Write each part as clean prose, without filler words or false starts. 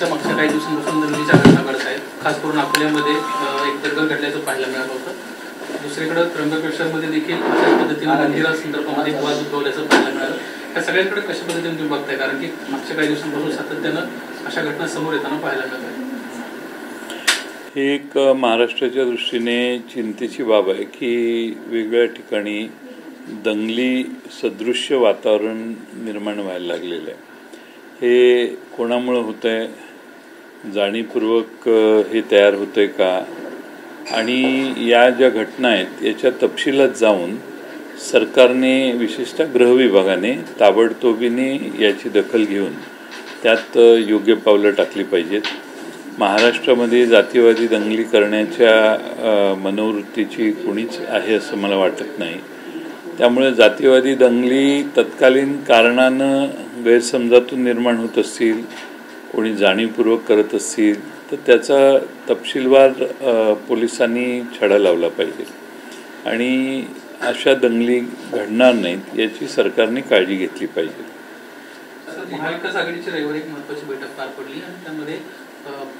पक्षांच्या मागच्या काही दिवसांपासून दंगलीच्या घटना घडत आहेत. खास करून अकोल्यामध्ये एक दंगल घडल्याचं पाहायला मिळालं होतं. दुसरीकडे त्र्यंबकेश्वरमध्ये देखील अशा पद्धतीने मंदिरा संदर्भामध्ये वाद उद्भवल्याचं पाहायला मिळालं. या सगळ्यांकडे कशा पद्धतीने तुम्ही बघताय, कारण की मागच्या काही दिवसांपासून सातत्यानं अशा घटना समोर येताना पाहायला मिळत आहेत. ही एक महाराष्ट्राच्या दृष्टीने चिंतेची बाब आहे की वेगवेगळ्या ठिकाणी दंगली सदृश्य वातावरण निर्माण व्हायला लागलेलं आहे. हे कोणामुळं होतं आहे, जाणीवपूर्वक हे तयार होतं आहे का, आणि या ज्या घटना आहेत याच्या तपशिलात जाऊन सरकारने विशेषतः गृहविभागाने ताबडतोबीने याची दखल घेऊन त्यात योग्य पावलं टाकली पाहिजेत. महाराष्ट्रामध्ये जातीवादी दंगली करण्याच्या मनोवृत्तीची कोणीच आहे असं मला वाटत नाही. त्यामुळे जातीवादी दंगली तत्कालीन कारणानं गैरसमजातून निर्माण होत असतील, कोणी जाणीवपूर्वक करत असतील तर त्याचा तपशीलवार पोलिसांनी छडा लावला पाहिजे आणि अशा दंगली घडणार नाहीत याची सरकारने काळजी घेतली पाहिजे. महाविकास आघाडीची रविवारी एक महत्त्वाची बैठक पार पडली आणि त्यामध्ये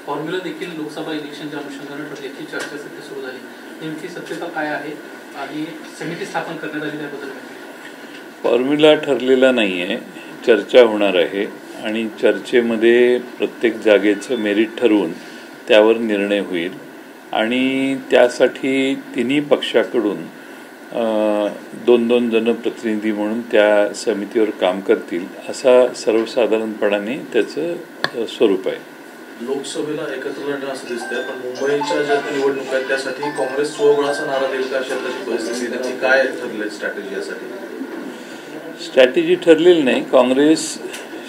फॉर्म्युला देखील लोकसभा इलेक्शनच्या अनुषंगाने ठरल्याची चर्चा सध्या सुरू झाली. नेमकी सत्यता काय आहे आणि समिती स्थापन करण्यात आली त्याबद्दल फॉर्म्युला ठरलेला नाही आहे, चर्चा होणार आहे आणि चर्चेमध्ये प्रत्येक जागेचं मेरिट ठरवून त्यावर निर्णय होईल आणि त्यासाठी तिन्ही पक्षाकडून 2-2 जण प्रतिनिधी म्हणून त्या समितीवर काम करतील असा सर्वसाधारणपणाने त्याचं स्वरूप आहे. लोकसभेला एकत्र लढणं असं दिसतंय, पण मुंबईच्या ज्या निवडणुका आहेत त्यासाठी काँग्रेस स्वबळाचा नारा देईल का अशा परिस्थिती नक्की काय ठरलंय स्ट्रॅटेजी यासाठी? स्ट्रॅटेजी ठरलेली नाही. काँग्रेस,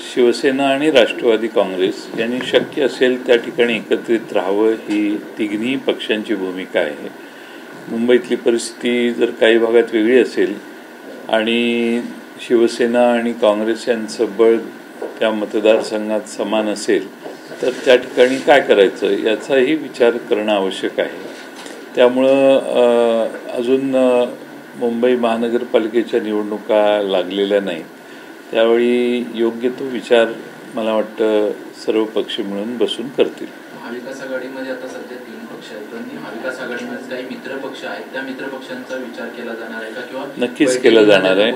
शिवसेना आणि राष्ट्रवादी काँग्रेस यांनी शक्य असेल त्या ठिकाणी एकत्रित राहावं ही तिन्ही पक्षांची भूमिका आहे. मुंबईतली परिस्थिती जर काही भागात वेगळी असेल आणि शिवसेना आणि काँग्रेस यांचं बळ त्या मतदारसंघात समान असेल तर त्या ठिकाणी काय करायचं याचाही विचार करणं आवश्यक आहे. त्यामुळं अजून मुंबई महानगरपालिकेच्या निवडणुका लागलेल्या नाहीत. त्यावेळी योग्य तो विचार मला वाटतं सर्व पक्ष मिळून बसून करतील. महाविकास आघाडीमध्ये आता सध्या 3 पक्ष आहेत, पण महाविकास आघाडीमध्ये काही मित्र पक्ष आहेत, त्या मित्र पक्षांचा विचार केला जाणार आहे का किंवा नक्कीच केला जाणार आहे.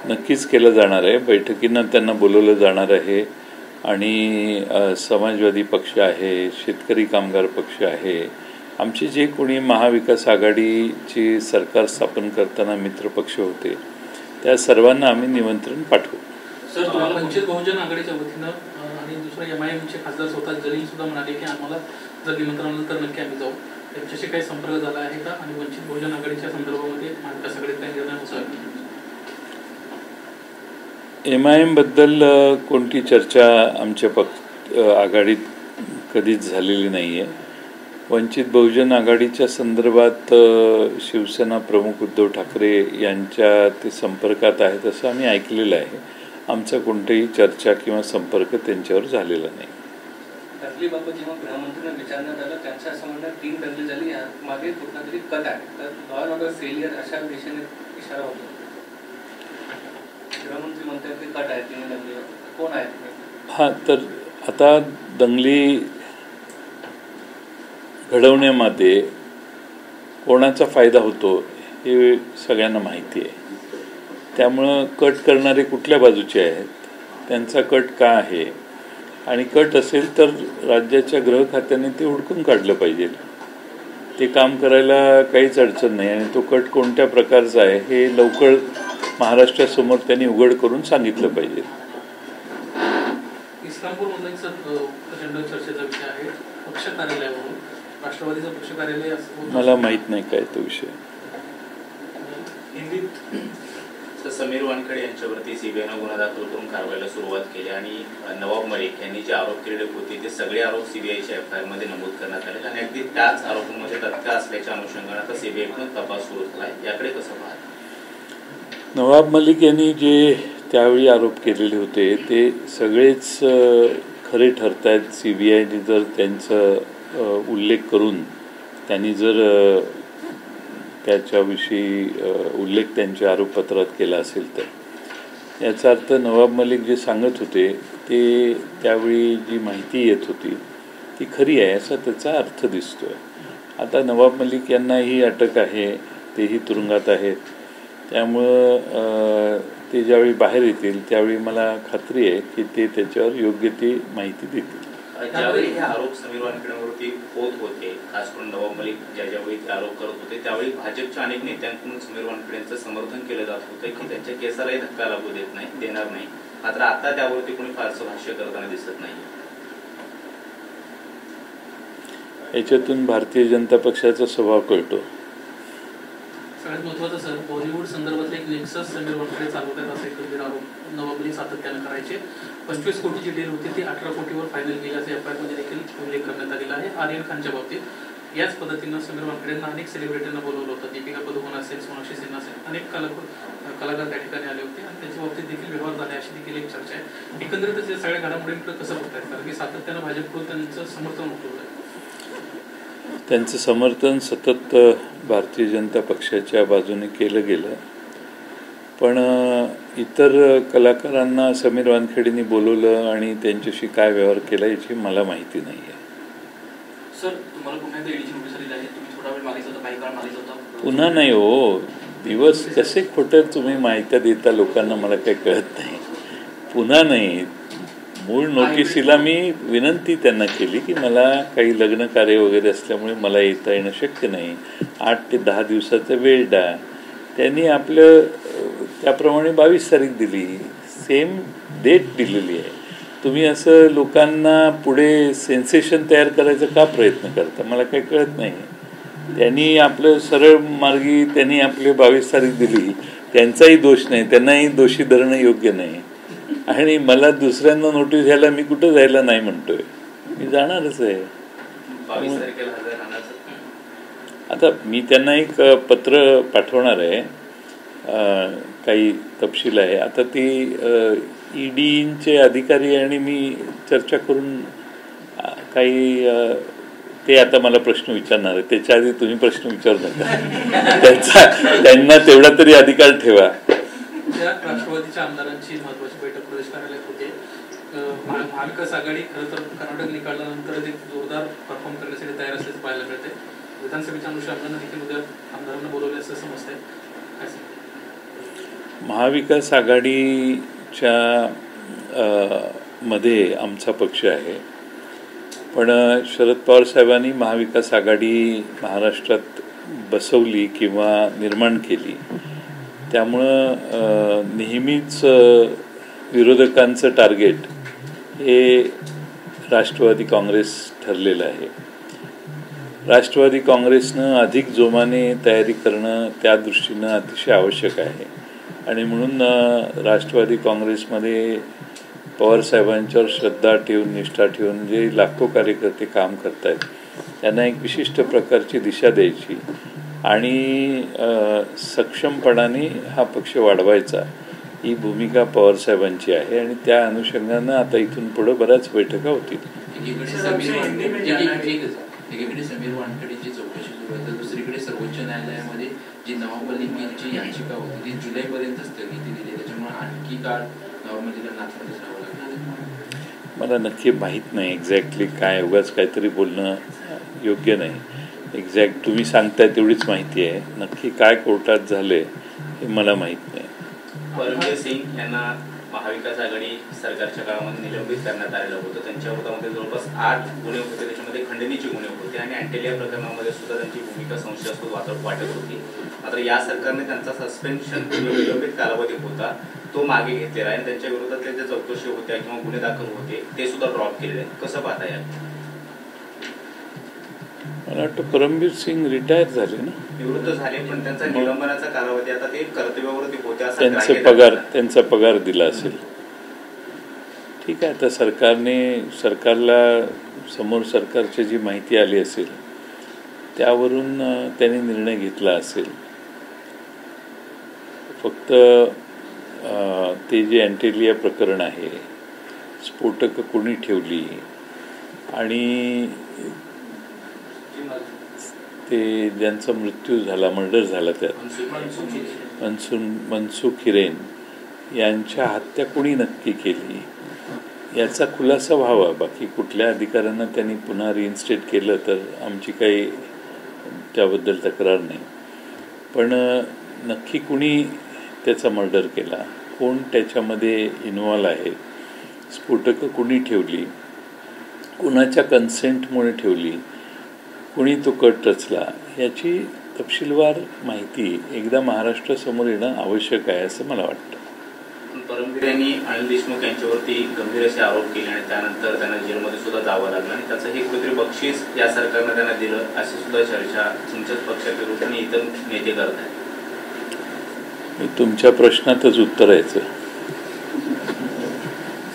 नक्कीच केलं जाणार आहे. बैठकींना त्यांना बोलवलं जाणार आहे आणि समाजवादी पक्ष आहे, शेतकरी कामगार पक्ष आहे, आमचे जे कोणी महाविकास आघाडीची सरकार स्थापन करताना मित्रपक्ष होते त्या सर्वांना आम्ही निमंत्रण पाठवू. सर, तुम्हाला वंचित बहुजन आघाडीच्या वतीनं आणि दुसरं MIMचे खासदार स्वतः जलील सुद्धा म्हणाले की आम्हाला जर निमंत्रण आलं तर नक्की आम्ही जाऊ. त्यांच्याशी काही संपर्क झाला आहे का आणि वंचित बहुजन आघाडीच्या संदर्भामध्ये महाविकास आघाडीत काही निर्णय होता? MIM बद्दल कोणती चर्चा आमच्या आघाडीत कधीच झालेली नाही आहे. वंचित बहुजन आघाडीच्या संदर्भात शिवसेना प्रमुख उद्धव ठाकरे यांच्या ते संपर्कात आहेत असं आम्ही ऐकलेलं आहे. आमचा कोणतीही चर्चा किंवा संपर्क त्यांच्यावर झालेला नाही. दंगलीबाबत जेव्हा गृहमंत्र्यांना विचारण्यात आलं त्यांच्या असं म्हणणं 3 दंगली झाली, मागे कुठला तरी कट आहे, तर लॉ अँड ऑर्डर फेलियर अशा दिशेने इशारा होतो. गृहमंत्री म्हणतात की कट आहे 3 दंगली, कोण आहे? हां, तर आता दंगली घडवण्यामध्ये कोणाचा फायदा होतो हे सगळ्यांना माहिती आहे. त्यामुळं कट करणारे कुठल्या बाजूचे आहेत, त्यांचा कट का आहे आणि कट असेल तर राज्याच्या गृह खात्याने ते हुडकून काढलं पाहिजे. ते काम करायला काहीच अडचण नाही आणि तो कट कोणत्या प्रकारचा आहे हे लवकर महाराष्ट्रासमोर त्यांनी उघड करून सांगितलं पाहिजे. इस्लामपूरमधला प्रचंड चर्चेचा विषय आहे पक्ष कार्यालयावरून राष्ट्रवादीचं पक्ष कार्यालय. मला माहित नाही काय तो विषय. समीर वानखडे यांच्यावरती सीबीआयनं गुन्हा दाखल करून कारवाईला सुरुवात केली आणि नवाब मलिक यांनी जे आरोप केलेले होते ते सगळे आरोप सीबीआयच्या FIR मध्ये नमूद करण्यात आले आणि अगदी त्याच आरोपांमध्ये तथ्य असल्याच्या अनुषंगाने आता सीबीआयकडून तपास सुरू झाला आहे. याकडे कसं पाहता? नवाब मलिक यांनी जे त्यावेळी आरोप केलेले होते ते सगळेच खरे ठरत आहेत. सीबीआयने जर त्यांचा उल्लेख करून त्यांनी जर त्याच्याविषयी उल्लेख त्यांच्या आरोपपत्रात केला असेल तर याचा अर्थ नवाब मलिक जे सांगत होते ते त्यावेळी जी माहिती येत होती ती खरी आहे असा त्याचा अर्थ दिसतोय. आता नवाब मलिक यांनाही अटक आहे, तेही तुरुंगात आहेत. त्यामुळं ते ज्यावेळी बाहेर येतील त्यावेळी मला खात्री आहे की ते त्याच्यावर योग्य ती माहिती देतील. ज्यावेळी हे आरोप समीर वानखेडेंवरती होत होते, खास करून नवाब मलिक ज्यावेळी ते आरोप करत होते त्यावेळी भाजपच्या अनेक नेत्यांकडून समीर वानखेडेंचं समर्थन केलं जात होतं की त्यांच्या केसालाही धक्का लागू देणार नाही. मात्र आता त्यावरती कोणी फारसं भाष्य करताना दिसत नाही. याच्यातून भारतीय जनता पक्षाचा स्वभाव कळतो. सगळ्यात महत्त्वाचं सर, बॉलिवूड संदर्भातले एक नेक्सस समीर वानखेडे चालवत आहेत असे गंभीर आरोप नवाब मलिक सातत्यानं करायचे. 25 कोटीची डील होती ती 18 कोटीवर फायनल केली असे FIR मध्ये देखील उल्लेख करण्यात आलेला आहे. आर्यन खानच्या बाबतीत याच पद्धतीनं समीर वानखेडेंना अनेक सेलिब्रिटींना बोलवलं होतं. दीपिका पदुकोण असेल, सोनाक्षी सिन्हा असेल, अनेक कलाकार त्या ठिकाणी आले होते आणि त्याच्या बाबतीत देखील व्यवहार झाले अशी देखील एक चर्चा आहे. एकंदरीतच या सगळ्या घडामोडींकडे कसं बघतायत, कारण की सातत्यानं भाजपकडून त्यांचं समर्थन होतं. त्यांचं समर्थन सतत भारतीय जनता पक्षाच्या बाजूने केलं गेलं, पण इतर कलाकारांना समीर वानखेडेंनी बोलवलं आणि त्यांच्याशी काय व्यवहार केला याची मला माहिती नाही आहे. सर, तुम्हाला पुन्हा एकदा ईडीची नोटीस आलेली आहे. तुम्ही थोडा वेळ मागितला होता, काही काळ मागितला होता. पुन्हा नाही हो, दिवस कसे खोटं तुम्ही माहिती देता लोकांना, मला काही कळत नाही. पुन्हा नाही, मूळ नोटिसीला मी विनंती त्यांना केली की मला काही लग्न कार्य वगैरे असल्यामुळे मला येता येणं शक्य नाही, 8 ते 10 दिवसाचा वेळ द्या. त्यांनी आपलं त्याप्रमाणे 22 तारीख दिली, सेम डेट दिलेली आहे. तुम्ही असं लोकांना पुढे सेन्सेशन तयार करायचा का प्रयत्न करता, मला काही कळत नाही. त्यांनी आपलं सरळ मार्गी त्यांनी आपली 22 तारीख दिली, त्यांचाही दोष नाही, त्यांनाही दोषी धरणं योग्य नाही. आणि मला दुसऱ्यांना नोटीस द्यायला मी कुठं जायला नाही म्हणतोय, मी जाणारच आहे. 22 तारखेला हजर राहणार. आता मी त्यांना एक पत्र पाठवणार आहे, काही तपशील आहे. आता ती ईडीचे अधिकारी आणि मी चर्चा करून काही ते आता मला प्रश्न विचारणार आहे. त्याच्या आधी तुम्ही प्रश्न विचारू नका, त्यांना तेवढा तरी अधिकार ठेवा. राष्ट्रवादीच्या आमदारांची महत्वाची बैठक प्रदेश कार्यालयात होते. महाविकास आघाडी खरं तर कर्नाटक निकालानंतर ते जोरदार परफॉर्म करण्यासाठी तयार असल्याचं पाहायला मिळते. विधानसभेच्या अनुषंगानं देखील उद्या आमदारांना बोलवले असं समजतंय. महाविकास आघाडीच्या मध्ये आमचा पक्ष आहे, पण शरद पवार साहेबांनी महाविकास आघाडी महाराष्ट्रात बसवली किंवा निर्माण केली, त्यामुळं नेहमीच विरोधकांचं टार्गेट हे राष्ट्रवादी काँग्रेस ठरलेलं आहे. राष्ट्रवादी काँग्रेसनं अधिक जोमाने तयारी करणं त्या दृष्टीनं अतिशय आवश्यक आहे. आणि म्हणून राष्ट्रवादी काँग्रेसमध्ये पवारसाहेबांच्यावर श्रद्धा ठेवून, निष्ठा ठेवून जे लाखो कार्यकर्ते काम करत आहेत त्यांना एक विशिष्ट प्रकारची दिशा द्यायची आणि सक्षमपणाने हा पक्ष वाढवायचा, ही भूमिका पवारसाहेबांची आहे. आणि त्या अनुषंगानं आता इथून पुढे बऱ्याच बैठका होतील. एकीकडे समीर वानखेडेची चौकशी सुरू आहे, तर दुसरीकडे सर्वोच्च न्यायालयामध्ये जी नवाब मलिकची याचिका होती ती जुलैपर्यंत स्थगिती दिली, त्याच्यामुळे आणखी काळ नवाब मलिकला नागपूरच राहावं लागणार. मला नक्की माहीत नाही एक्झॅक्टली काय, उगाच काहीतरी बोलणं योग्य नाही. एक्झॅक्ट तुम्ही सांगताय तेवढीच माहिती आहे, नक्की काय कोर्टात झालंय हे मला माहीत नाही. परमबीर सिंग यांना महाविकास आघाडी सरकारच्या काळामध्ये निलंबित करण्यात आलेलं होतं. त्यांच्या विरोधामध्ये जवळपास 8 गुन्हे होते, त्याच्यामध्ये खंडणीचे गुन्हे होते आणि अँटेलिया प्रकरणामध्ये सुद्धा त्यांची भूमिका संशयास्पद वाटत होती. मात्र या सरकारने त्यांचा सस्पेन्शन निलंबित कालावधी होता तो मागे घेतलेला आहे आणि त्यांच्या विरोधातल्या ज्या चौकशी होत्या किंवा गुन्हे दाखल होते ते सुद्धा ड्रॉप केलेले आहेत. कसं पाहता याल? मला वाटतं परमबीर सिंग रिटायर झाले ना, निवृत्त झाले, पण त्यांचा निलंबनाचा कालावधी आता ते कर्तव्यावरती होते, त्यांचा पगार दिला असेल. ठीक आहे, आता सरकारला समोर सरकारची जी माहिती आली असेल त्यावरून त्यांनी निर्णय घेतला असेल. फक्त ते जे अँटेलिया प्रकरण आहे, स्फोटकं कोणी ठेवली आणि ते ज्यांचा मृत्यू झाला, मर्डर झाला त्यात मनसुख हिरेन, यांच्या हत्या कोणी नक्की केली याचा खुलासा व्हावा. बाकी कुठल्या अधिकाऱ्यांना त्यांनी पुन्हा रिइन्स्टेट केलं तर आमची काही त्याबद्दल तक्रार नाही. पण नक्की कुणी त्याचा मर्डर केला, कोण त्याच्यामध्ये इन्व्हॉल्व आहे, स्फोटकं कुणी ठेवली, कुणाच्या कन्सेंटमुळे ठेवली, कुणी तो कट रचला, याची तपशीलवार माहिती एकदा महाराष्ट्रासमोर येणं आवश्यक आहे असं मला वाटतं. परमबीर यांनी अनिल देशमुख यांच्यावरती गंभीर असे आरोप केले आणि त्यानंतर त्यांना जेलमध्ये सुद्धा जावं लागलं आणि त्याचं हे कुठेतरी बक्षीस या सरकारनं त्यांना दिलं अशी सुद्धा चर्चा तुमच्याच पक्षाचे रूप आणि इतर नेते करत आहेत. मी तुमच्या प्रश्नातच उत्तरायचं.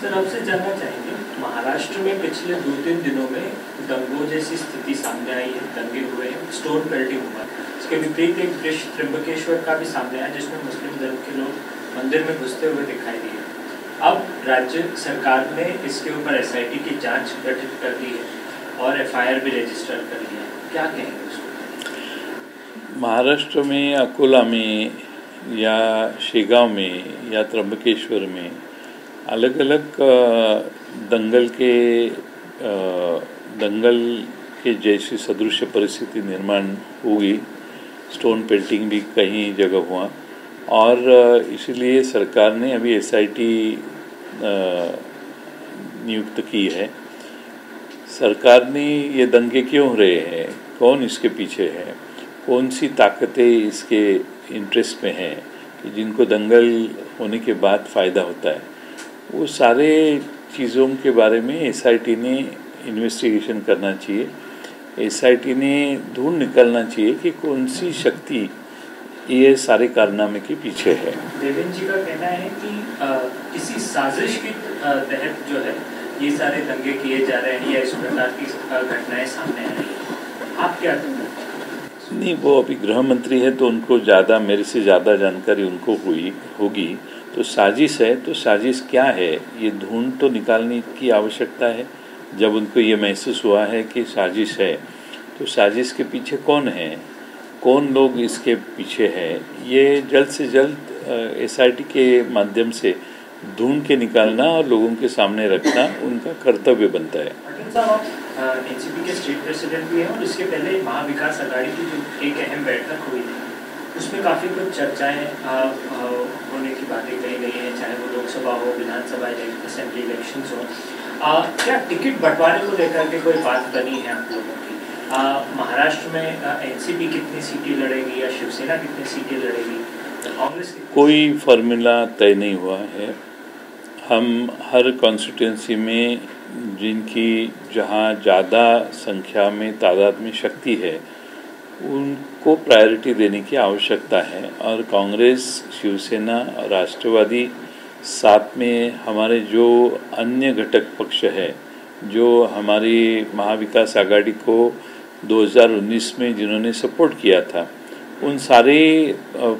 सर, आपसे जानना चाहेंगे, महाराष्ट्र में पिछले 2-3 दिनों में दंगों जैसी स्थिति सामने आई है, दंगे हुए हैं, स्टोन पेल्टिंग हुआ. इसके विपरीत एक दृश्य त्र्यंबकेश्वर का भी सामने आया जिसमें मुस्लिम धर्म के लोग मंदिर में घुसते हुए दिखाई दिए. अब राज्य सरकार ने इसके ऊपर SIT की जांच गठित कर दी है और FIR भी रजिस्टर कर लिया. क्या कहेंगे उसको? महाराष्ट्र में अकोला में या शेगांव में या त्र्यंबकेश्वर में अलग अलग दंगल के जैसी सदृश परिस्थिति निर्माण हुई. स्टोन पेल्टिंग भी कई जगह हुआ और इसीलिए सरकार ने अभी SIT नियुक्त की है. सरकार ने ये दंगे क्यों हो रहे हैं, कौन इसके पीछे है, कौन सी ताकतें इसके इंटरेस्ट में हैं कि जिनको दंगल होने के बाद फ़ायदा होता है, वो सारे चीज़ों के बारे में SIT ने इन्वेस्टिगेशन करना चाहिए. SIT ने ढूंढ निकालना चाहिए कि कौन सी शक्ति ये सारे कारनामे के पीछे है. देवेंद्र जी का कहना है कि किसी साजिश के तहत जो है ये सारे दंगे किए जा रहे हैं या इस प्रकार की घटनाएं सामने आ रही हैं. आप क्या कहते हैं? नहीं, वो अभी गृह मंत्री है तो उनको ज़्यादा, मेरे से ज़्यादा जानकारी उनको होगी. तो साजिश है तो साजिश क्या है ये ढूंढ तो निकालने की आवश्यकता है. जब उनको ये महसूस हुआ है कि साजिश है तो साजिश के पीछे कौन है, कौन लोग इसके पीछे हैं, ये जल्द से जल्द SIT के माध्यम से ढूंढ के निकालना और लोगों के सामने रखना उनका कर्तव्य बनता है. NCP के स्टेट प्रेसिडेंट भी हैं और इसके पहले महाविकास आघाड़ी की जो एक अहम बैठक हुई थी उसमें काफ़ी कुछ चर्चाएं होने की बातें कही गई हैं, चाहे वो लोकसभा हो, विधानसभा, असेंबली इलेक्शंस हो. क्या टिकट बंटवारे को लेकर के कोई बात बनी है आप लोगों की? महाराष्ट्र में NCP कितनी सीटें लड़ेगी या शिवसेना कितनी सीटें लड़ेगी, कांग्रेस की? कोई फार्मूला तय नहीं हुआ है. हम हर कॉन्स्टिट्यूंसी में जिनकी जहाँ ज़्यादा संख्या में तादाद में शक्ति है उनको प्रायोरिटी देने की आवश्यकता है. और कांग्रेस, शिवसेना, राष्ट्रवादी, साथ में हमारे जो अन्य घटक पक्ष है जो हमारी महाविकास आघाड़ी को 2019 में जिन्होंने सपोर्ट किया था, उन सारे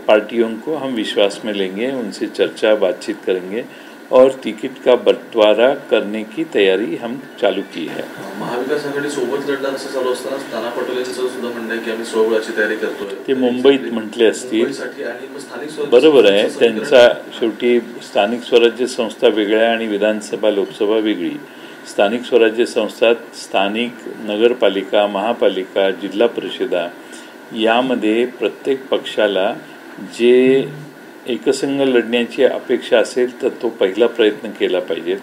पार्टियों को हम विश्वास में लेंगे, उनसे चर्चा बातचीत करेंगे और तिकीट का बंटवारा करने की तयारी हम चालू की है. महाविकास आघाडी सोबत लढणार असं चालू असताना नाना पटोलेंचं सुद्धा म्हणणं आहे की आम्ही स्वबळाची तयारी करतोय. ते मुंबईत म्हटले असतील, आणि स्थानिक बरोबर आहे. त्यांचा शेवटी स्थानिक स्वराज्य संस्था वेगळ्या आणि विधानसभा, लोकसभा वेगळी. स्थानिक स्वराज्य संस्थात स्थानिक नगरपालिका, महापालिका, जिल्हा परिषदा यामध्ये प्रत्येक पक्षाला जे एकसंघ लढण्याची अपेक्षा असेल तर तो पहिला प्रयत्न केला पाहिजे.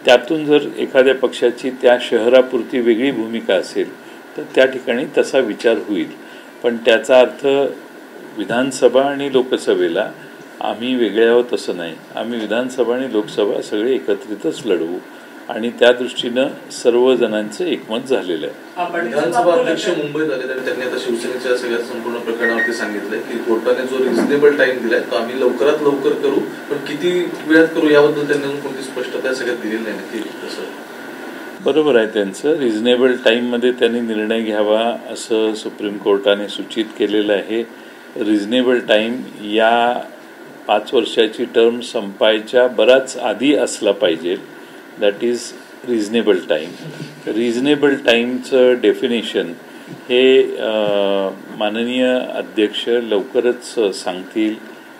त्यातून जर एखाद्या पक्षाची त्या शहरापुरती वेगळी भूमिका असेल तर त्या ठिकाणी तसा विचार होईल. पण त्याचा अर्थ विधानसभा आणि लोकसभेला आम्ही वेगळे आहोत असं नाही. आम्ही विधानसभा आणि लोकसभा सगळे एकत्रितच लढवू आणि त्या दृष्टीनं सर्व जणांचं एकमत झालेलं आहे. विधानसभा अध्यक्ष मुंबईत आले तर त्यांनी आता शिवसेनेच्या सगळ्या संपूर्ण प्रकरणावरती सांगितलंय की कोर्टाने जो रिझनेबल टाइम दिलाय तो आम्ही लवकरात लवकर करू, पण किती वेळात करू याबद्दल त्यांनी अजून कोणती स्पष्टता सगळ्यात दिलेली नाही. नक्की कसं? बरोबर आहे त्यांचं. रिझनेबल टाईममध्ये त्यांनी निर्णय घ्यावा असं सुप्रीम कोर्टाने सूचित केलेलं आहे. रिझनेबल टाईम या 5 वर्षाची टर्म संपायच्या बराच आधी असला पाहिजे. That is reasonable time. Reasonable टाईमचं डेफिनेशन हे माननीय अध्यक्ष लवकरच सांगतील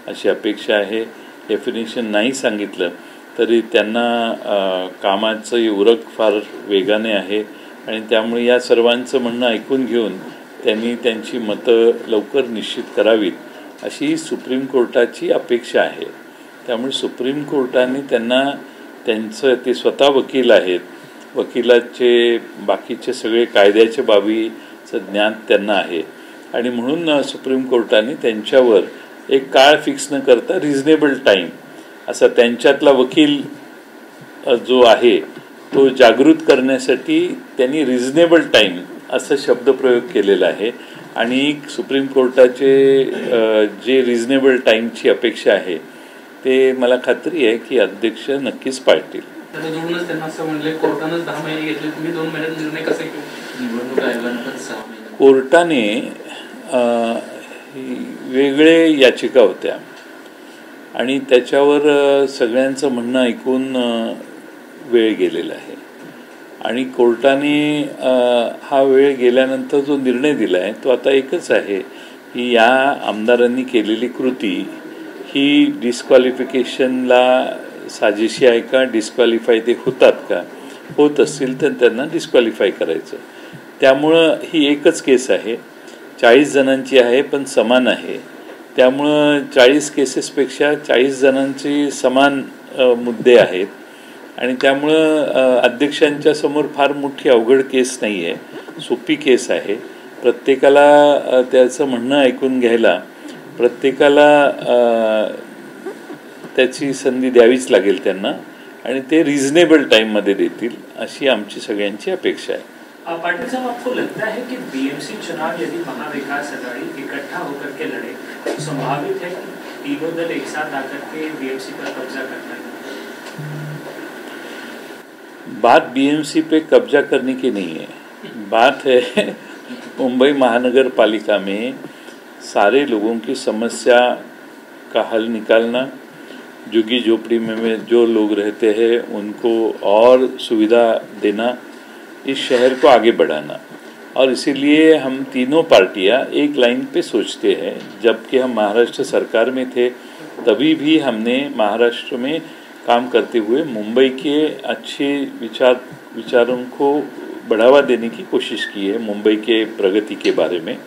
अशी अपेक्षा आहे. डेफिनेशन नाही सांगितलं तरी त्यांना कामाचं उरक फार वेगाने आहे आणि त्यामुळे या सर्वांचं म्हणणं ऐकून घेऊन त्यांनी त्यांची मतं लवकर निश्चित करावीत अशी सुप्रीम कोर्टाची अपेक्षा आहे. त्यामुळे सुप्रीम कोर्टाने त्यांना त्यांचं ते स्वतः वकील आहेत, वकिलाचे बाकीचे सगळे कायद्याच्या बाबीचं ज्ञान त्यांना आहे आणि म्हणून सुप्रीम कोर्टाने त्यांच्यावर एक काळ फिक्स न करता रिझनेबल टाईम असा त्यांच्यातला वकील जो आहे तो जागृत करण्यासाठी त्यांनी रिझनेबल टाईम असा शब्दप्रयोग केलेला आहे आणि सुप्रीम कोर्टाचे जे रिझनेबल टाईमची अपेक्षा आहे ते मला खात्री आहे की अध्यक्ष नक्कीच पाळतील. जोडूनच त्यांना असं म्हणले कोर्टानंच 10 महिने घेतले, तुम्ही 2 महिन्यात निर्णय कसे घेऊ? निवडणूक आयोगानं पण 6 महिने. कोर्टाने वेगळे याचिका होत्या आणि त्याच्यावर सगळ्यांचं म्हणणं ऐकून वेळ गेलेला आहे आणि कोर्टाने हा वेळ गेल्यानंतर जो निर्णय दिला आहे तो आता एकच आहे की या आमदारांनी केलेली कृती ही डिस्क्वालिफिकेशनला साजेशी आहे का, डिस्क्वालिफाय ते होतात का, होत असतील तर त्यांना डिस्क्वालिफाय करायचं. त्यामुळं ही एकच केस आहे, 40 जणांची आहे पण समान आहे. त्यामुळं 40 केसेसपेक्षा 40 जणांची समान मुद्दे आहेत आणि त्यामुळं अध्यक्षांच्या समोर फार मोठी अवघड केस नाही आहे, सोपी केस आहे. प्रत्येकाला त्याचं म्हणणं ऐकून घ्यायला प्रत्येकाला त्याची संधी द्यावीच लागेल त्यांना आणि ते रिजनेबल टाइममध्ये देतील अशी आमची सगळ्यांची अपेक्षा आहे. पाटिल साहब, आपको लगता है कि बीएमसी चुनाव यदि महाविकास अघाड़ी इकट्ठा होकर के लड़े तो संभावित है कि तीनों दल एक साथ आकर के बीएमसी पर कब्जा कर पाए? बात बीएमसी पे कब्जा करने की नहीं है, बात है मुंबई महानगर पालिका में सारे लोगों की समस्या का हल निकालना, झुग्गी झोपड़ी में जो लोग रहते हैं उनको और सुविधा देना, इस शहर को आगे बढ़ाना. और इसीलिए हम तीनों पार्टियां एक लाइन पे सोचते हैं. जबकि हम महाराष्ट्र सरकार में थे तभी भी हमने महाराष्ट्र में काम करते हुए मुंबई के अच्छे विचारों को बढ़ावा देने की कोशिश की है, मुंबई के प्रगति के बारे में.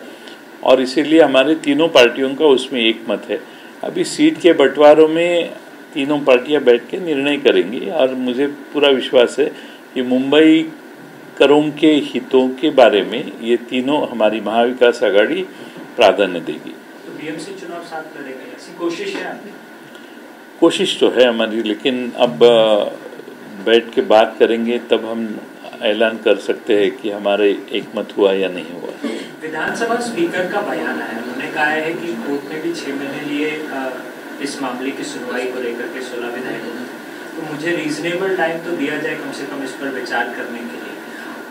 और इसीलिए हमारे तीनों पार्टियों का उसमें एक मत है. अभी सीट के बंटवारों में तीनों पार्टियां बैठ के निर्णय करेंगी और मुझे पूरा विश्वास है कि मुंबई करों के हितों के बारे में ये तीनों हमारी महाविकास आघाड़ी प्राधान्य देगी. तो बीएमसी चुनाव साथ लड़ेगा, ऐसी कोशिश है आपकी? कोशिश तो है हमारी, लेकिन अब बैठ के बात करेंगे तब हम ऐलान कर सकते हैं कि हमारे एक मत हुआ या नहीं हुआ. विधानसभा स्पीकर का बयान आया, उन्होंने कहा है कि कोर्ट ने भी 6 महीने लिए इस मामले की सुनवाई को लेकर के 16 विधायकों को, तो मुझे रीजनेबल टाइम तो दिया जाए कम से कम इस पर विचार करने के लिए.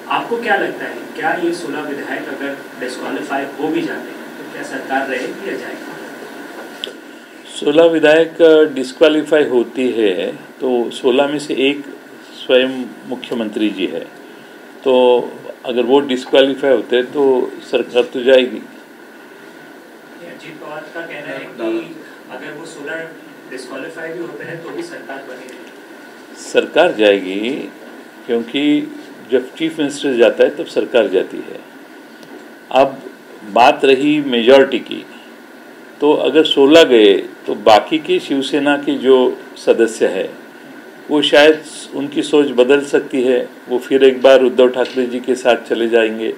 आपको क्या लगता है, क्या ये 16 विधायक अगर डिस्क्वालीफाई हो भी जाते हैं तो क्या सरकार रहेगी या जाएगी? 16 विधायक डिस्क्वालीफाई होती है तो 16 में से एक स्वयं मुख्यमंत्री जी है, तो अगर वो डिस्क्वालीफाई होते हैं तो सरकार तो जाएगी. अजीत पवार का कहना है कि अगर वो 16 डिस्क्वालीफाई भी होते हैं तो भी सरकार बनी रहेगी. सरकार जाएगी क्योंकि जब चीफ मिनिस्टर जाता है तब सरकार जाती है. अब बात रही मेजॉरिटी की, तो अगर 16 गए तो बाकी के शिवसेना के जो सदस्य है वो शायद उनकी सोच बदल सकती है, वो फिर एक बार उद्धव ठाकरे जी के साथ चले जाएंगे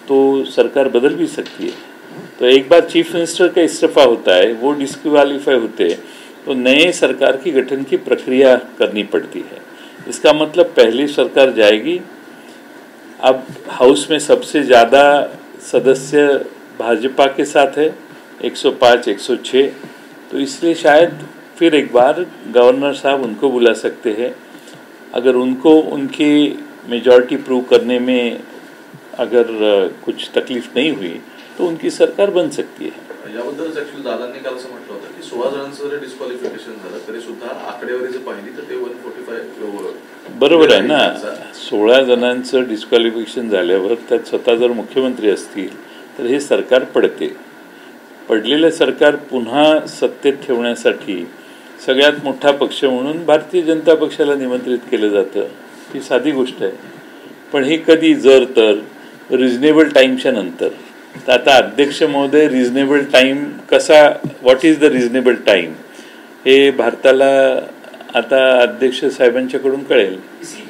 तो सरकार बदल भी सकती है. तो एक बार चीफ मिनिस्टर का इस्तीफा होता है, वो डिस्क्वालीफाई होते हैं तो नए सरकार की गठन की प्रक्रिया करनी पड़ती है. इसका मतलब पहली सरकार जाएगी. अब हाउस में सबसे ज़्यादा सदस्य भाजपा के साथ है, 105 106, तो इसलिए शायद फिर एक बार गवर्नर साहब उनको बुला सकते हैं. अगर उनको उनकी मेजॉरिटी प्रूव करने में अगर कुछ तकलीफ नहीं हुई तो उनकी सरकार बन सकती है. याबद्दलच ऍक्च्युअली दादांनी काल असं म्हटलं होतं की 16 जणांचं जरी डिस्क्वालिफिकेशन झालं तरी सुद्धा आकडेवारी जर पाहिली तर ते 145 बरोबर आहे ना. 16 जणांचं डिस्क्वालिफिकेशन झाल्यावर त्यात स्वतः जर मुख्यमंत्री असतील तर हे सरकार पडते. पडलेलं सरकार पुन्हा सत्तेत ठेवण्यासाठी सगळ्यात मोठा पक्ष म्हणून भारतीय जनता पक्षाला निमंत्रित केलं जातं, ही साधी गोष्ट आहे. पण हे कधी, जर तर रिजनेबल टाईमच्या नंतर. तर आता अध्यक्ष महोदय रिजनेबल टाईम कसा, what is the reasonable time, हे भारताला आता अध्यक्ष साहेबांच्याकडून कळेल.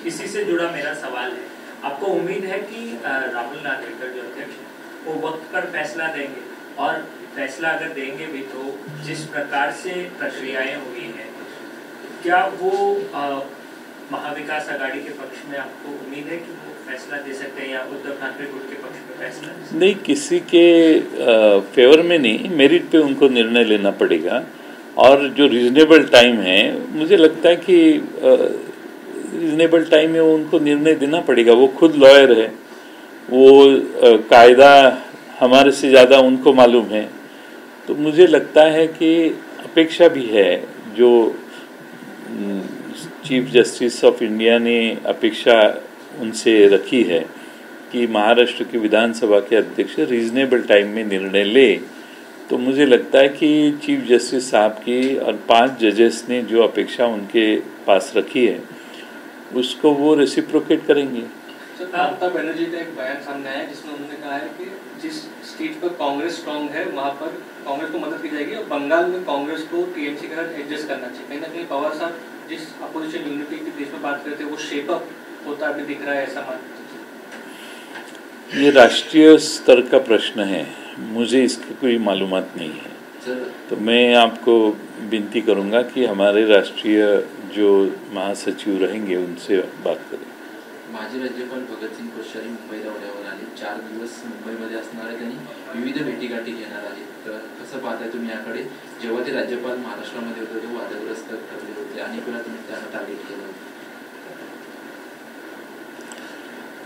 इसी से जुड़ा मेरा सवाल है, आपको उम्मीद है कि राहुल नार्वेकर जो अध्यक्ष वो वक्त पर फैसला देंगे, और फैसला अगर देंगे भी तो जिस प्रकार से प्रक्रियाएं हुई हैं, क्या वो महाविकास आघाड़ी के पक्ष में आपको उम्मीद है कि वो फैसला दे सकते हैं, या उद्धव ठाकरे गुट के पक्ष में फैसला नहीं, किसी के फेवर में नहीं, मेरिट पे उनको निर्णय लेना पड़ेगा. और जो रीजनेबल टाइम है, मुझे लगता है कि रीजनेबल टाइम में उनको निर्णय देना पड़ेगा. वो खुद लॉयर है, वो कायदा हमारे से ज़्यादा उनको मालूम है. तो मुझे लगता है कि अपेक्षा भी है, जो चीफ जस्टिस ऑफ इंडिया ने अपेक्षा उनसे रखी है कि महाराष्ट्र की विधानसभा के अध्यक्ष रीजनेबल टाइम में निर्णय ले. तो मुझे लगता है कि चीफ जस्टिस साहब की और 5 जजेस ने जो अपेक्षा उनके पास रखी है, उसको वो रेसिप्रोकेट करेंगे. ममता बनर्जी का एक बयान सामने आया जिसमें उन्होंने कहा है कि जिस स्टेट पर कांग्रेस स्ट्रांग है वहां पर कांग्रेस को मदद की जाएगी, और बंगाल में कांग्रेस को टीएमसी के साथ एडजस्ट करना चाहिए. कहीं ना कहीं पवार साहब जिस अपोजिशन यूनिटी की देश में बात करते हैं, वो शेप अप होता अभी दिख रहा है, ऐसा मानते. ये राष्ट्रीय स्तर का प्रश्न है, मुझे इसकी कोई मालूमात नहीं है. तो मैं आपको विनती करूंगा कि हमारे राष्ट्रीय जो महासचिव रहेंगे उनसे बात करें. माजी राज्यपाल भगतसिंग कोश्यारी मुंबई दौऱ्यावर आले, 4 दिवस मुंबईमध्ये असणार आहेत आणि विविध भेटीगाठी घेणार आहेत. तर कसं पाहताय तुम्ही याकडे? जेव्हा ते राज्यपाल महाराष्ट्रामध्ये होते तेव्हा वादग्रस्त ठरले होते, अनेक वेळा तुम्ही त्यांना टार्गेट केलं.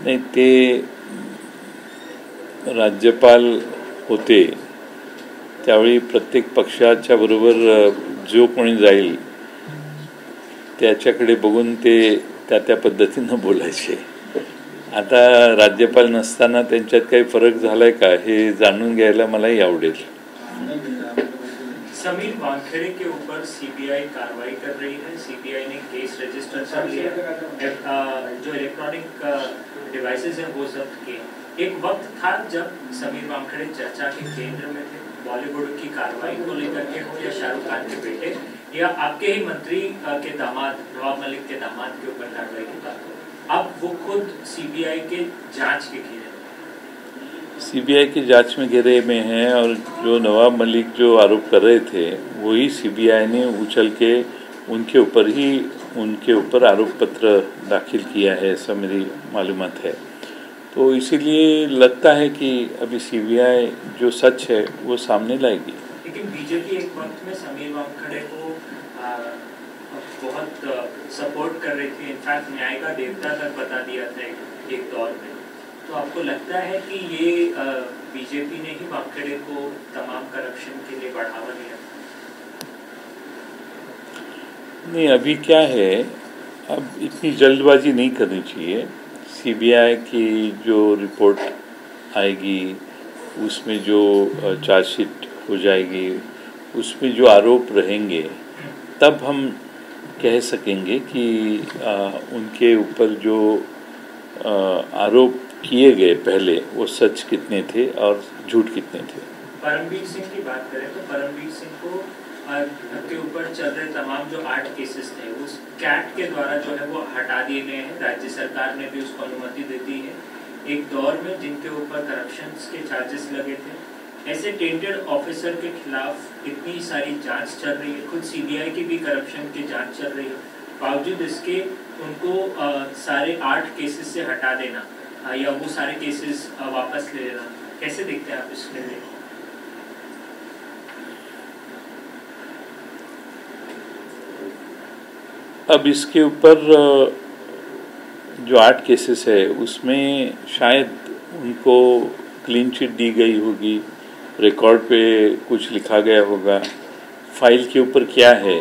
नाही, ते राज्यपाल होते त्यावेळी प्रत्येक पक्षाच्या बरोबर जो कोणी जाईल त्याच्याकडे बघून ते त्या पद्धतीनं बोलायचे. आता राज्यपाल नसताना त्यांच्यात काही फरक झालाय का हे जाणून घ्यायला मलाही आवडेल. समीर वानखेड़े के ऊपर सीबीआई कार्रवाई कर रही है. सीबीआई ने केस रजिस्टर कर लिया, जो इलेक्ट्रॉनिक डिवाइसेस हैं वो जब्त किए. एक वक्त था जब समीर वानखेड़े चर्चा के केंद्र में थे, बॉलीवुड की कार्रवाई को लेकर के हो, या शाहरुख खान के बेटे, या आपके ही मंत्री के दामाद नवाब मलिक के दामाद के ऊपर कार्रवाई की बात हो. अब वो खुद सीबीआई के जांच के घेरे में, सीबीआई की जांच में घेरे में हैं, और जो नवाब मलिक जो आरोप कर रहे थे वही सीबीआई ने उछल के उनके ऊपर आरोप पत्र दाखिल किया है, ऐसा मेरी मालूमात है. तो इसीलिए लगता है कि अभी सीबीआई जो सच है वो सामने लाएगी. लेकिन बीजेपी एक वक्त में समीर वानखेड़े को बहुत सपोर्ट कर रही थी, इनफैक्ट न्याय का देवता तक बता दिया था एक दौर में. तो आपको लगता है कि ये बीजेपी ने ही वानखेड़े को तमाम करप्शन के लिए बढ़ावा दिया? नहीं, अभी क्या है, अब इतनी जल्दबाजी नहीं करनी चाहिए. सीबीआई की जो रिपोर्ट आएगी उसमें जो चार्जशीट हो जाएगी, उसमें जो आरोप रहेंगे, तब हम कह सकेंगे कि उनके ऊपर जो आरोप किए गए पहले वो सच कितने थे और झूठ कितने थे. परमवीर सिंह की बात करें तो परमवीर सिंह को के ऊपर चल रहे तमाम जो 8 केसेस थे उस कैट के द्वारा जो है वो हटा दिए गए हैं. राज्य सरकार ने भी उसको अनुमति दे दी है. एक दौर में जिनके ऊपर करप्शन के चार्जेस लगे थे, ऐसे टेंटेड ऑफिसर के खिलाफ इतनी सारी जांच चल रही है, खुद सीबीआई की भी करप्शन की जांच चल रही है, बावजूद इसके उनको सारे 8 केसेस से हटा देना या वो सारे केसेस वापस ले लेना, कैसे देखते हैं आप इस निर्णय को? अब इसके ऊपर जो 8 केसेस है उसमें शायद उनको क्लीन चिट दी गई होगी, रिकॉर्ड पे कुछ लिखा गया होगा, फाइल के ऊपर क्या है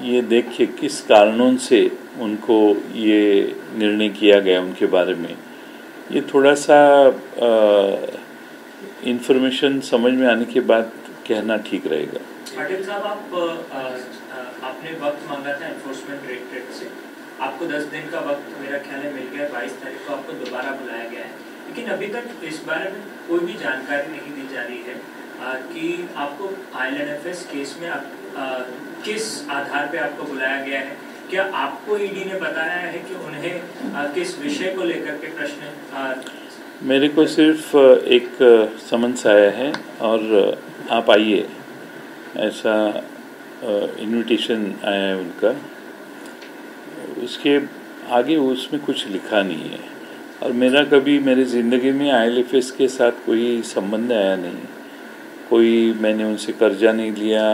ये देख के किस कारणों से उनको ये निर्णय किया गया उनके बारे में, ये थोड़ा सा इंफॉर्मेशन समझ में आने के बाद कहना ठीक रहेगा. पाटिल साहब, आपने आपने वक्त मांगा था एनफोर्समेंट डायरेक्टरेट से, आपको 10 दिन का वक्त मेरा ख्याल है मिल गया, 22 तारीख को आपको दोबारा बुलाया गया है, लेकिन अभी तक इस बारे में कोई भी जानकारी नहीं दी जा रही है कि आपको IL&FS केस में किस आधार पे आपको बुलाया गया है। क्या आपको ईडी ने बताया है कि उन्हें किस विषय को लेकर के प्रश्न? मेरे को सिर्फ एक समन्स आया है और आप आइए, ऐसा इनविटेशन आया है उनका, उसके आगे उसमें कुछ लिखा नहीं है। और मेरा कभी मेरी ज़िंदगी में IL&FS के साथ कोई संबंध आया नहीं, कोई मैंने उनसे कर्जा नहीं लिया,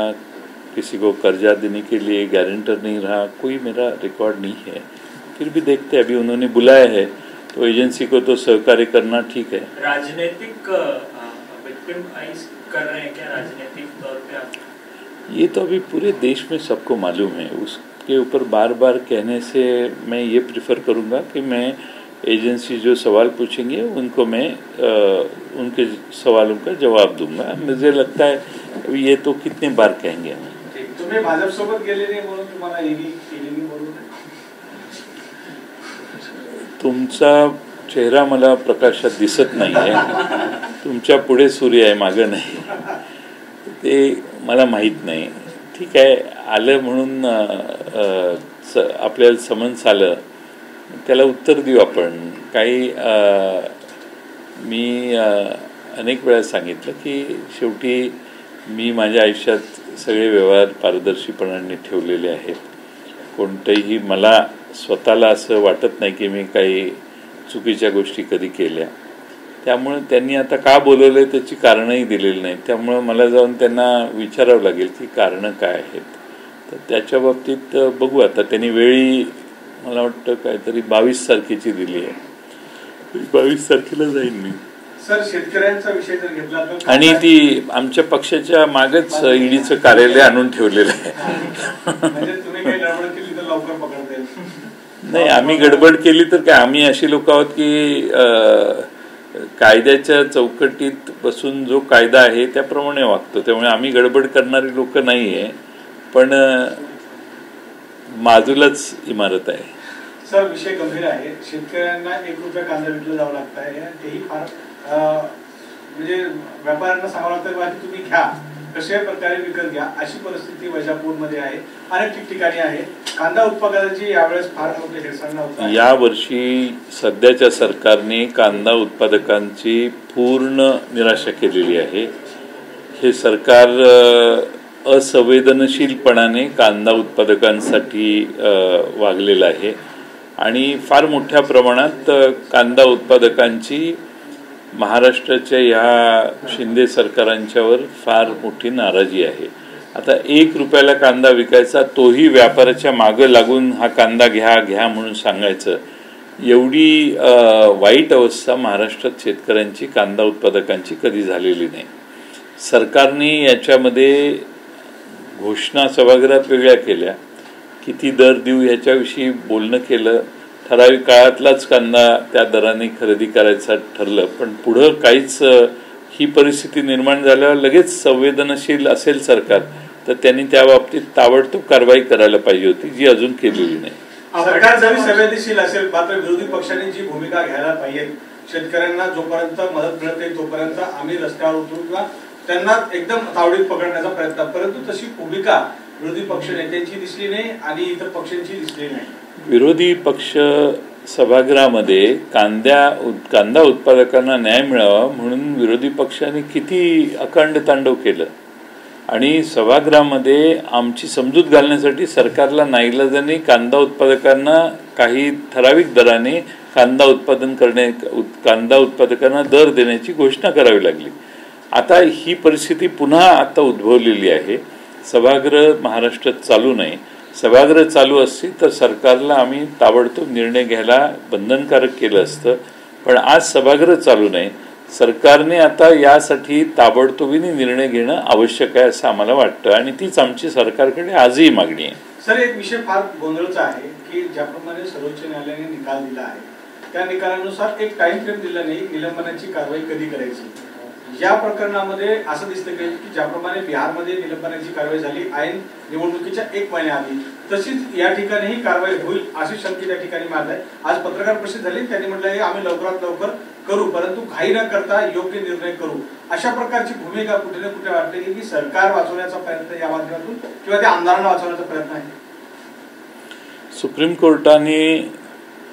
किसी को कर्जा देने के लिए गारंटर नहीं रहा, कोई मेरा रिकॉर्ड नहीं है। फिर भी देखते हैं, अभी उन्होंने बुलाया है तो एजेंसी को तो सहकार्य करना ठीक है। राजनीतिक विक्टिमाइज कर रहे हैं क्या राजनीतिक तौर पे आप? ये तो अभी पूरे देश में सबको मालूम है, उसके ऊपर बार बार कहने से मैं ये प्रिफर करूँगा कि मैं एजेंसी जो सवाल पूछेंगे उनको मैं उनके सवालों का जवाब दूंगा। मुझे लगता है ये तो कितने बार कहेंगे हम। तुम्ही भाजप सोबत गेले नाही म्हणून तुम्हाला ईडी बोलून तुमचा चेहरा मला प्रकाशात दिसत नाही आहे, तुमच्या पुढे सूर्य आहे, मागं नाही, ते मला माहीत नाही। ठीक आहे, आलं म्हणून आपल्याला समन्स आलं, त्याला उत्तर देऊ आपण। काही मी अनेक वेळा सांगितलं की शेवटी मी माझ्या आयुष्यात सगळे व्यवहार पारदर्शीपणाने ठेवलेले आहेत, कोणतेही मला स्वतःला असं वाटत नाही की मी काही चुकीच्या गोष्टी कधी केल्या। त्यामुळे त्यांनी आता का बोलवले त्याची कारणंही दिलेली नाहीत, त्यामुळे मला जाऊन त्यांना विचारावं लागेल की कारणं काय आहेत। तर त्याच्या बाबतीत बघू, आता त्यांनी वेळी मला वाटतं काहीतरी 22 तारखेची दिली आहे, 22 तारखेला जाईन मी। सर, शेतकऱ्यांचा विषय जर घेतला तर आणि ती आमच्या पक्षाच्या मागच ईडीचं कार्यालय आणून ठेवलेलं आहे। म्हणजे तुम्ही काही गडबड केली तर लवकर पकडता येईल? नाही, आम्ही गडबड केली तर काय, आम्ही अशी लोक आहोत की कायद्याच्या चौकटीत बसून जो कायदा आहे त्याप्रमाणे वागतो, त्यामुळे आम्ही गडबड करणारी लोक नाही आहे, पण बाजूलाच इमारत आहे। सर, विषय गंभीर आहे, शेतकऱ्यांना 1 रुपया कांदा विकला जावं लागत आहे, तेही फार म्हणजे व्यापाऱ्यांना सांगावं लागतं की तुम्ही घ्या, कशाही प्रकारे विकत घ्या, अशी परिस्थिती वैजापूरमध्ये आहे, अनेक ठिकठिकाणी आहे। कांदा उत्पादकांची यावेळेस फार मोठे हेळसांड होत आहे। यावर्षी सध्याच्या सरकारने कांदा उत्पादकांची पूर्ण निराशा केलेली आहे। हे सरकार असंवेदनशीलपणाने कांदा उत्पादकांसाठी वागलेलं आहे आणि फार मोठ्या प्रमाणात कांदा उत्पादकांची महाराष्ट्राच्या या शिंदे सरकारांच्यावर फार मोठी नाराजी आहे। आता 1 रुपयाला कांदा विकायचा, तोही व्यापाऱ्याच्या मागं लागून हा कांदा घ्या म्हणून सांगायचं, एवढी वाईट अवस्था महाराष्ट्रात शेतकऱ्यांची, कांदा उत्पादकांची कधी झालेली नाही। सरकारने याच्यामध्ये घोषणा सभागृहात वेगळ्या केल्या, किती दर देऊ ह्याच्याविषयी बोलणं केलं, ठराविक काळातलाच कांदा त्या दराने खरेदी करायचं ठरलं, पण पुढं काहीच ही परिस्थिती निर्माण झाल्यावर लगेच संवेदनशील असेल सरकार तर त्यांनी त्या बाबतीत ताबडतोब कारवाई करायला पाहिजे होती, जी अजून केलेली नाही। सरकार जरी संवेदनशील असेल, मात्र विरोधी पक्षांनी जी भूमिका घ्यायला पाहिजे, शेतकऱ्यांना जोपर्यंत मदत मिळत नाही तोपर्यंत आम्ही रस्त्यावर उतरू किंवा त्यांना एकदम तावडीत पकडण्याचा प्रयत्न, परंतु तशी भूमिका विरोधी पक्ष नेत्यांची दिसली नाही आणि इतर पक्षांची दिसली नाही। विरोधी पक्ष सभागृहामध्ये कांदा उत्पादकांना न्याय मिळावा म्हणून विरोधी पक्षांनी किती अखंड तांडव केलं आणि सभागृहामध्ये आमची समजूत घालण्यासाठी सरकारला नाईलाजाने कांदा उत्पादकांना काही ठराविक दराने कांदा उत्पादकांना दर देण्याची घोषणा करावी लागली। आता ही परिस्थिती पुन्हा आता उद्भवलेली आहे। सभागृह महाराष्ट्रात चालू नाही, सभागृह चालू असती तर सरकारला आम्ही ताबडतोब निर्णय घ्यायला बंधनकारक केलं असतं, पण आज सभागृह चालू नाही। सरकारने आता यासाठी ताबडतोबीने निर्णय घेणं आवश्यक आहे असं आम्हाला वाटतं आणि तीच आमची सरकारकडे आजही मागणी आहे। सर, एक विषय फार गोंधळाचा आहे की ज्याप्रमाणे सर्वोच्च न्यायालयाने निकाल दिला आहे त्या निकालानुसार एक टाइम फ्रेम दिला नाही, निलंबनाची कारवाई कधी करायची। या प्रकरणामध्ये असं दिसतं की ज्याप्रमाणे बिहारमध्ये निलंबनाची कारवाई झाली ऐन निवडणुकीच्या 1 महिन्याआधी, तशीच या ठिकाणीही कारवाई होईल अशी शंका त्या ठिकाणी मारत आहे. आज पत्रकार परिषद झाली, त्यांनी म्हटलं की आम्ही लवकरात लवकर करू, परंतु घाई न करता योग्य निर्णय करू. अशा प्रकारची भूमिका कुठे ना कुठे वाटते की सरकार वाचवण्याचा प्रयत्न या माध्यमातून किंवा त्या आमदारांना वाचवण्याचा प्रयत्न आहे. सुप्रीम कोर्टाने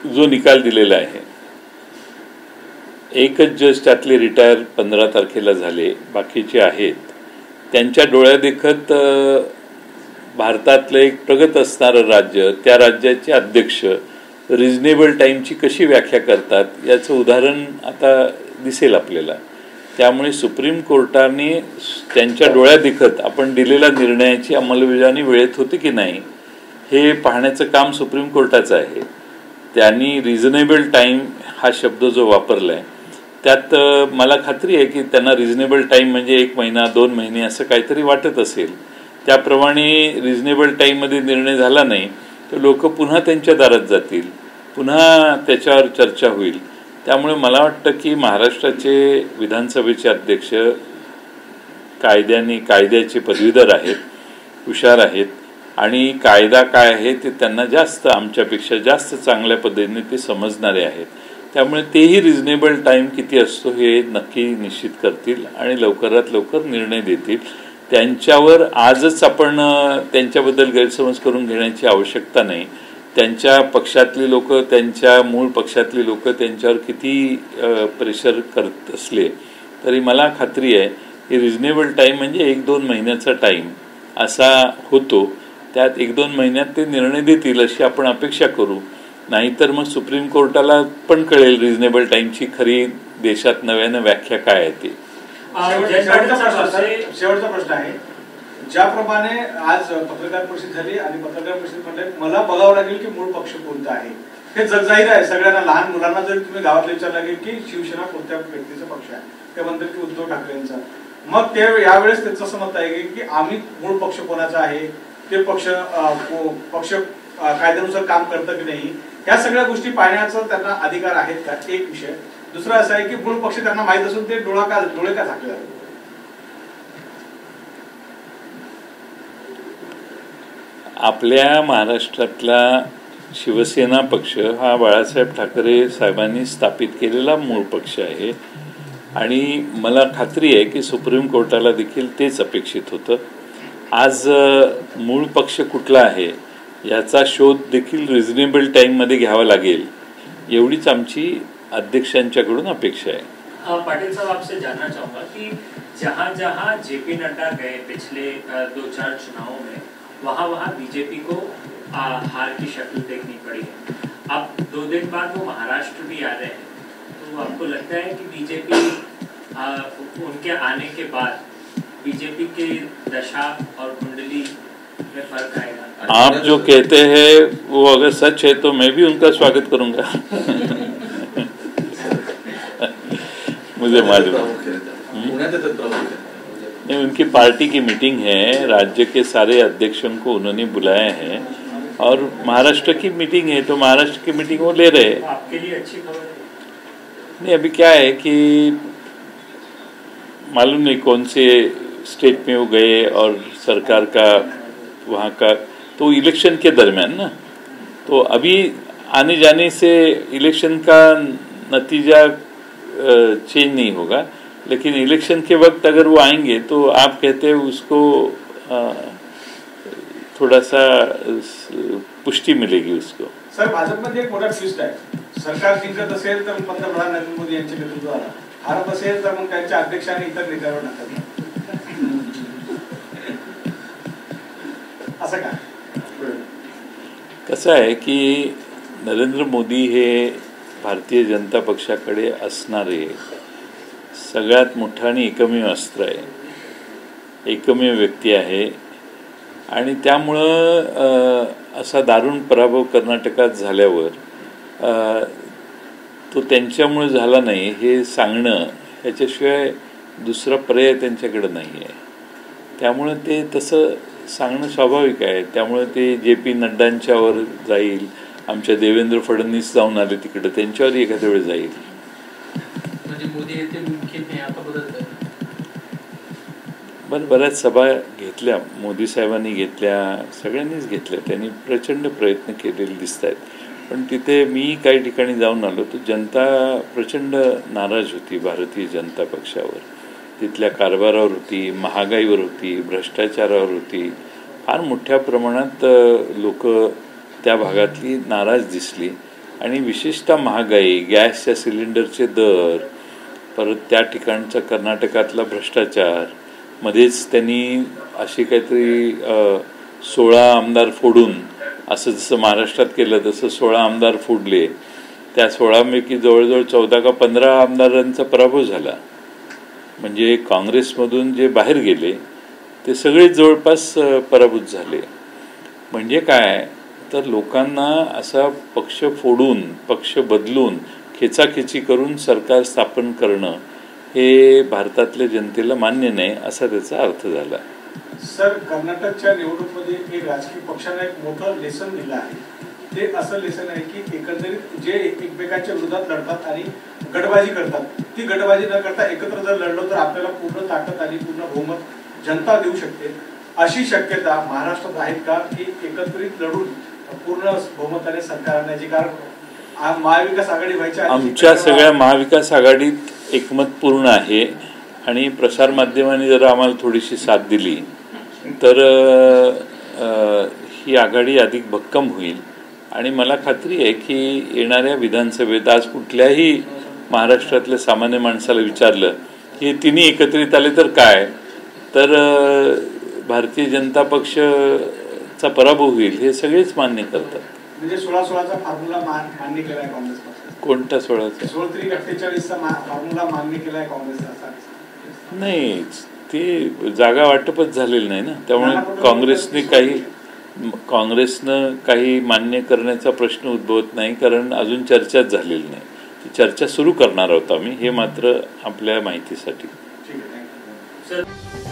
जो निकाल दिलेला आहे, एकच जज त्यातले रिटायर 15 तारखेला झाले, बाकीचे आहेत. त्यांच्या डोळ्यादेखत भारतातलं एक प्रगत असणारं राज्य, त्या राज्याचे अध्यक्ष रिजनेबल टाईमची कशी व्याख्या करतात याचं उदाहरण आता दिसेल आपल्याला. त्यामुळे सुप्रीम कोर्टाने त्यांच्या डोळ्यादेखत आपण दिलेल्या निर्णयाची अंमलबजावणी वेळेत होते की नाही हे पाहण्याचं काम सुप्रीम कोर्टाचं आहे. त्यांनी रिझनेबल टाईम हा शब्द जो वापरला आहे त्यात मला खात्री आहे की त्यांना रिझनेबल टाईम म्हणजे 1 महिना 2 महिने असं काहीतरी वाटत असेल. त्याप्रमाणे रिझनेबल टाईममध्ये निर्णय झाला नाही तर लोक पुन्हा त्यांच्या दारात जातील, पुन्हा त्याच्यावर चर्चा होईल. त्यामुळे मला वाटतं की महाराष्ट्राचे विधानसभेचे अध्यक्ष कायद्याचे पदवीधर आहेत, हुशार आहेत आणि कायदा काय आहे ते त्यांना जास्त, आमच्यापेक्षा जास्त चांगल्या पद्धतीने ते समजणारे आहेत. त्यामुळे तेही रिजनेबल टाईम किती असतो हे नक्की निश्चित करतील आणि लवकरात लवकर निर्णय देतील. त्यांच्यावर आजच आपण त्यांच्याबद्दल गैरसमज करून घेण्याची आवश्यकता नाही. त्यांच्या पक्षातली लोक, त्यांच्या मूळ पक्षातली लोक त्यांच्यावर किती प्रेशर करत असले तरी मला खात्री आहे की रिजनेबल टाईम म्हणजे 1-2 महिन्याचा टाईम असा होतो. त्यात 1-2 महिन्यात ते निर्णय देतील अशी आपण अपेक्षा करू. नाहीतर मग सुप्रीम कोर्टाला पण कळेल रिजनेबल टाईमची खरी देशात नव्यानं व्याख्या काय आहे ती. शेवटचा प्रश्न आहे, ज्याप्रमाणे आज पत्रकार परिषद झाली आणि पत्रकार परिषद म्हणले मला बघावं लागेल की मूळ पक्ष कोणता आहे. हे जगजाहीर आहे सगळ्यांना. लहान मुलांना जर तुम्ही गावात विचारलं लागेल की शिवसेना कोणत्या व्यक्तीचा पक्ष आहे, ते म्हणतात की उद्धव ठाकरेंचा. मग ते यावेळेस त्यांचं असं मत आहे की आम्ही मूळ पक्ष कोणाचा आहे, ते पक्ष कायद्यानुसार काम करतं की नाही, या सगळ्या गोष्टी पाहण्याचा त्यांना अधिकार आहेत का, एक विषय. दुसरा असा आहे की मूळ पक्ष त्यांना माहित असून ते डोळे का झाकले. आपल्या महाराष्ट्रातला शिवसेना पक्ष हा बाळासाहेब ठाकरे साहेबांनी स्थापित केलेला मूळ पक्ष आहे आणि मला खात्री आहे की सुप्रीम कोर्टाला देखील तेच अपेक्षित होतं. आज मूळ पक्ष कुठला आहे याचा शोध देखील रिजनेबल टाईममध्ये घ्यावा लागेल एवढीच आमची अध्यक्षांच्याकडून अपेक्षा है। पाटिल साहब, आपसे जानना चाहूँगा कि जहाँ जहाँ जेपी नड्डा गए पिछले 2-4 चुनावों में, वहाँ वहाँ बीजेपी को हार की शक्ल देखनी पड़ी है। अब 2 दिन बाद वो महाराष्ट्र भी आ रहे हैं, तो आपको लगता है कि बीजेपी उनके आने के बाद बीजेपी की दशा और कुंडली में फर्क आएगा? आप जो कहते हैं वो अगर सच है तो मैं भी उनका स्वागत करूंगा। मुझे मालूम नहीं, उनकी पार्टी की मीटिंग है, राज्य के सारे अध्यक्षों को उन्होंने बुलाया है और महाराष्ट्र की मीटिंग है तो महाराष्ट्र की मीटिंग वो ले रहे हैं। आपके लिए अच्छी खबर है? नहीं, अभी क्या है कि मालूम नहीं कौन से स्टेट में वो गए और सरकार का वहाँ का, तो इलेक्शन के दरमियान ना, तो अभी आने जाने से इलेक्शन का नतीजा चेंज नहीं होगा, लेकिन इलेक्शन के वक्त अगर वो आएंगे तो आप कहते हैं उसको थोड़ा सा पुष्टि मिलेगी उसको। सर, भाजपमध्ये एक मोठा ट्विस्ट आहे, सरकार जिंकत असेल तर पंतप्रधान नरेंद्र मोदी यांच्या नेतृत्वाला, हारत असेल तर मग त्यांच्या अध्यक्ष आणि इतर नेत्यांवर टाकतात, असं का? कसं आहे की नरेंद्र मोदी हे भारतीय जनता पक्षाकडे असणारे सगळ्यात मोठं आणि एकमेव अस्त्र आहे, एकमेव व्यक्ती आहे आणि त्यामुळं असा दारुण पराभव कर्नाटकात झाल्यावर तो त्यांच्यामुळे झाला नाही हे सांगणं ह्याच्याशिवाय दुसरा पर्याय त्यांच्याकडे नाही आहे। त्यामुळे ते तसं सांगणं स्वाभाविक आहे। त्यामुळे ते जेपी नड्डांच्यावर जाईल, आमच्या देवेंद्र फडणवीस जाऊन आले तिकडे, त्यांच्यावर एखाद्या वेळी जाईल। म्हणजे मोदी हे ते मुख्य नाही आता बदलत आहे। बऱ्याच सभा घेतल्या, मोदी साहेबांनी घेतल्या, सगळ्यांनीच घेतल्या, त्यांनी प्रचंड प्रयत्न केलेले दिसत आहेत. पण तिथे मी काही ठिकाणी जाऊन आलो तर जनता प्रचंड नाराज होती भारतीय जनता पक्षावर, तिथल्या कारभारावर होती, महागाईवर होती, भ्रष्टाचारावर होती. फार मोठ्या प्रमाणात लोक त्या भागातली नाराज दिसली. आणि विशेषतः महागाई, गॅसच्या सिलेंडरचे दर, परत त्या ठिकाणचा कर्नाटकातला भ्रष्टाचार, मध्येच त्यांनी अशी काहीतरी 16 आमदार फोडून, असं जसं महाराष्ट्रात केलं तसं 16 आमदार फोडले. त्या 16पैकी जवळजवळ 14 का 15 आमदारांचा पराभव झाला. म्हणजे काँग्रेसमधून जे बाहेर गेले ते सगळेच जवळपास पराभूत झाले. म्हणजे काय तर लोकांना असा पक्ष फोडून, पक्ष बदलून, खेचाखेची करून सरकार स्थापन करणं हे भारतातल्या जनतेला मान्य नाही, असा त्याचा अर्थ झाला. सर, कर्नाटकच्या निवडणुकीमध्ये एक राजकीय पक्षाने एक मोठं लेसन दिलं आहे. ते असं लेसन आहे की एकंदरीत जे एकमेकांच्या विरोधात लढतात आणि गटबाजी करतात, ती गटबाजी न करता एकत्र जर लढलो तर आपल्याला पूर्ण ताकद आणि पूर्ण बहुमत जनता देऊ शकते. अशी शक्यता महाराष्ट्रात आहे का की एकत्रित लढून पूर्ण बहुमताने सरकार आणण्याची? कारण महाविकास आघाडी व्हायच्या आमच्या सगळ्या महाविकास आघाडीत एकमत पूर्ण आहे. आणि प्रसारमाध्यमांनी जर आम्हाला थोडीशी साथ दिली तर ही आघाडी अधिक भक्कम होईल. आणि मला खात्री आहे की येणाऱ्या विधानसभेत आज कुठल्याही महाराष्ट्रातल्या सामान्य माणसाला विचारलं की तिन्ही एकत्रित आले तर काय, तर भारतीय जनता पक्षचा पराभव होईल हे सगळेच मान्य करतात. म्हणजे 16-16चा फॉर्म्युला मान्य केलाय काँग्रेस पक्षाने. कोणता 16चा? 16-48चा फॉर्म्युला मान्य केलाय काँग्रेसचा. नाही, ते जागा वाटपच झालेलं नाही ना, त्यामुळे काँग्रेसनं काही मान्य करण्याचा प्रश्न उद्भवत नाही, कारण अजून चर्चाच झालेली नाही. ती चर्चा सुरू करणार आहोत आम्ही, हे मात्र आपल्या माहितीसाठी. ठीक आहे, थँक्यू.